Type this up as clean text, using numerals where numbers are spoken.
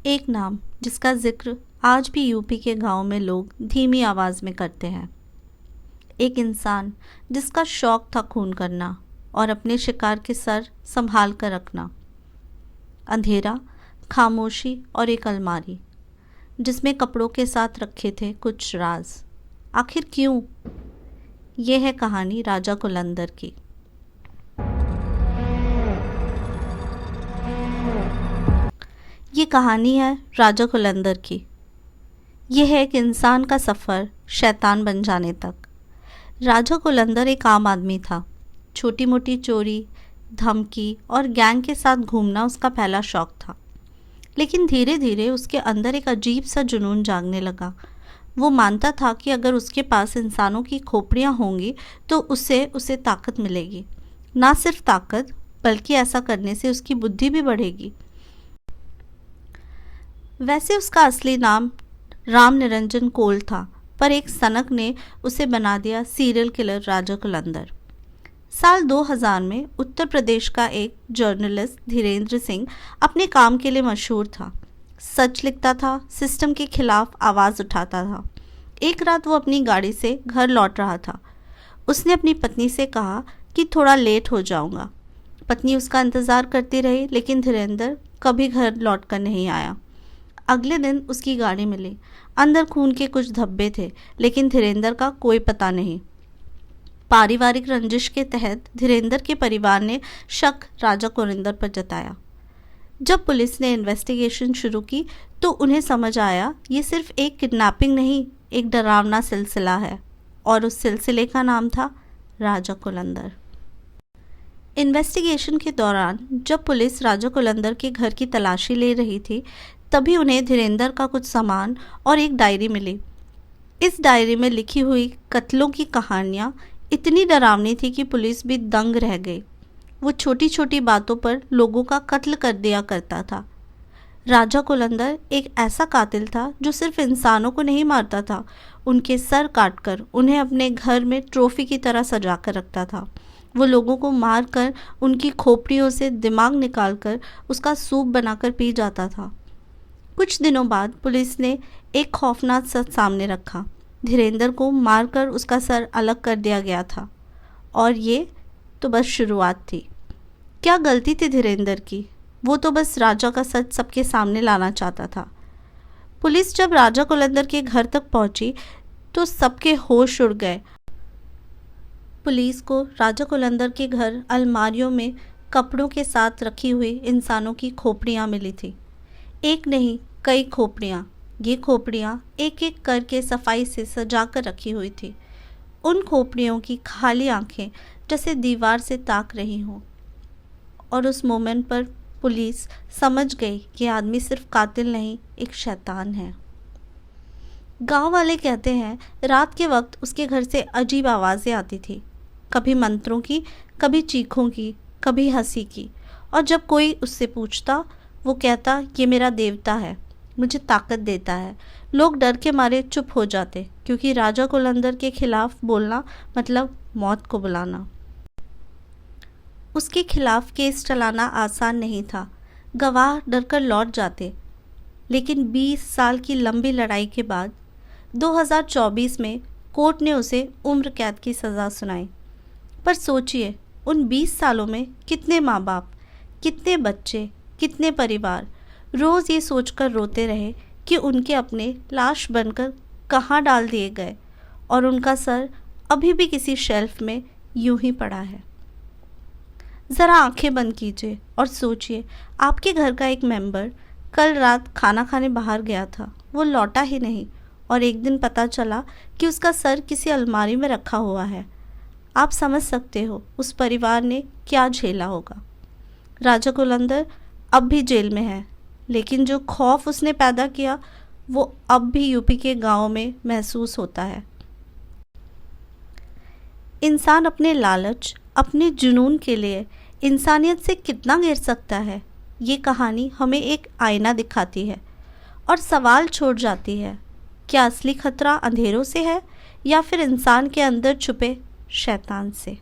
एक नाम जिसका जिक्र आज भी यूपी के गांव में लोग धीमी आवाज़ में करते हैं। एक इंसान जिसका शौक था खून करना और अपने शिकार के सर संभाल कर रखना। अंधेरा, खामोशी और एक अलमारी जिसमें कपड़ों के साथ रखे थे कुछ राज। आखिर क्यों? ये है कहानी राजा कुलंदर की। ये कहानी है राजा कुलंदर की। यह है एक इंसान का सफ़र शैतान बन जाने तक। राजा कुलंदर एक आम आदमी था। छोटी मोटी चोरी, धमकी और गैंग के साथ घूमना उसका पहला शौक था। लेकिन धीरे धीरे उसके अंदर एक अजीब सा जुनून जागने लगा। वो मानता था कि अगर उसके पास इंसानों की खोपड़ियाँ होंगी तो उसे ताकत मिलेगी। ना सिर्फ ताकत, बल्कि ऐसा करने से उसकी बुद्धि भी बढ़ेगी। वैसे उसका असली नाम राम निरंजन कोल था, पर एक सनक ने उसे बना दिया सीरियल किलर राजा कुलंदर। साल 2000 में उत्तर प्रदेश का एक जर्नलिस्ट धीरेन्द्र सिंह अपने काम के लिए मशहूर था। सच लिखता था, सिस्टम के खिलाफ आवाज़ उठाता था। एक रात वो अपनी गाड़ी से घर लौट रहा था। उसने अपनी पत्नी से कहा कि थोड़ा लेट हो जाऊंगा। पत्नी उसका इंतज़ार करती रही, लेकिन धीरेन्द्र कभी घर लौट कर नहीं आया। अगले दिन उसकी गाड़ी मिली। अंदर खून के कुछ धब्बे थे, लेकिन धीरेन्द्र का कोई पता नहीं। पारिवारिक रंजिश के तहत धीरेन्द्र के परिवार ने शक राजा कुलंदर पर जताया। जब पुलिस ने इन्वेस्टिगेशन शुरू की तो उन्हें समझ आया ये सिर्फ एक किडनैपिंग नहीं, एक डरावना सिलसिला है, और उस सिलसिले का नाम था राजा कुलंदर। इन्वेस्टिगेशन के दौरान जब पुलिस राजा कुलंदर के घर की तलाशी ले रही थी, तभी उन्हें धीरेन्द्र का कुछ सामान और एक डायरी मिली। इस डायरी में लिखी हुई कत्लों की कहानियाँ इतनी डरावनी थी कि पुलिस भी दंग रह गई। वो छोटी छोटी बातों पर लोगों का कत्ल कर दिया करता था। राजा कुलंदर एक ऐसा कातिल था जो सिर्फ इंसानों को नहीं मारता था, उनके सर काटकर उन्हें अपने घर में ट्रॉफी की तरह सजा कर रखता था। वो लोगों को मारकर उनकी खोपड़ियों से दिमाग निकालकर उसका सूप बनाकर पी जाता था। कुछ दिनों बाद पुलिस ने एक खौफनाक सच सामने रखा। धीरेन्द्र को मारकर उसका सर अलग कर दिया गया था। और ये तो बस शुरुआत थी। क्या गलती थी धीरेन्द्र की? वो तो बस राजा का सच सबके सामने लाना चाहता था। पुलिस जब राजा कुलंदर के घर तक पहुंची तो सबके होश उड़ गए। पुलिस को राजा कुलंदर के घर अलमारियों में कपड़ों के साथ रखी हुई इंसानों की खोपड़ियाँ मिली थी। एक नहीं, कई खोपड़ियाँ। ये खोपड़ियाँ एक एक करके सफाई से सजा कर रखी हुई थी। उन खोपड़ियों की खाली आंखें जैसे दीवार से ताक रही हों। और उस मोमेंट पर पुलिस समझ गई कि आदमी सिर्फ कातिल नहीं, एक शैतान है। गांव वाले कहते हैं रात के वक्त उसके घर से अजीब आवाज़ें आती थी, कभी मंत्रों की, कभी चीखों की, कभी हंसी की। और जब कोई उससे पूछता, वो कहता ये मेरा देवता है, मुझे ताकत देता है। लोग डर के मारे चुप हो जाते, क्योंकि राजा कुलंदर के खिलाफ बोलना मतलब मौत को बुलाना। उसके खिलाफ केस चलाना आसान नहीं था। गवाह डरकर लौट जाते। लेकिन 20 साल की लंबी लड़ाई के बाद 2024 में कोर्ट ने उसे उम्र कैद की सज़ा सुनाई। पर सोचिए, उन 20 सालों में कितने माँ बाप, कितने बच्चे, कितने परिवार रोज़ ये सोचकर रोते रहे कि उनके अपने लाश बनकर कहाँ डाल दिए गए, और उनका सर अभी भी किसी शेल्फ में यूं ही पड़ा है। ज़रा आंखें बंद कीजिए और सोचिए, आपके घर का एक मेंबर कल रात खाना खाने बाहर गया था, वो लौटा ही नहीं, और एक दिन पता चला कि उसका सर किसी अलमारी में रखा हुआ है। आप समझ सकते हो उस परिवार ने क्या झेला होगा। राजा कुलंदर अब भी जेल में है, लेकिन जो खौफ उसने पैदा किया वो अब भी यूपी के गांवों में महसूस होता है। इंसान अपने लालच, अपने जुनून के लिए इंसानियत से कितना गिर सकता है, ये कहानी हमें एक आईना दिखाती है और सवाल छोड़ जाती है, क्या असली खतरा अंधेरों से है या फिर इंसान के अंदर छुपे शैतान से।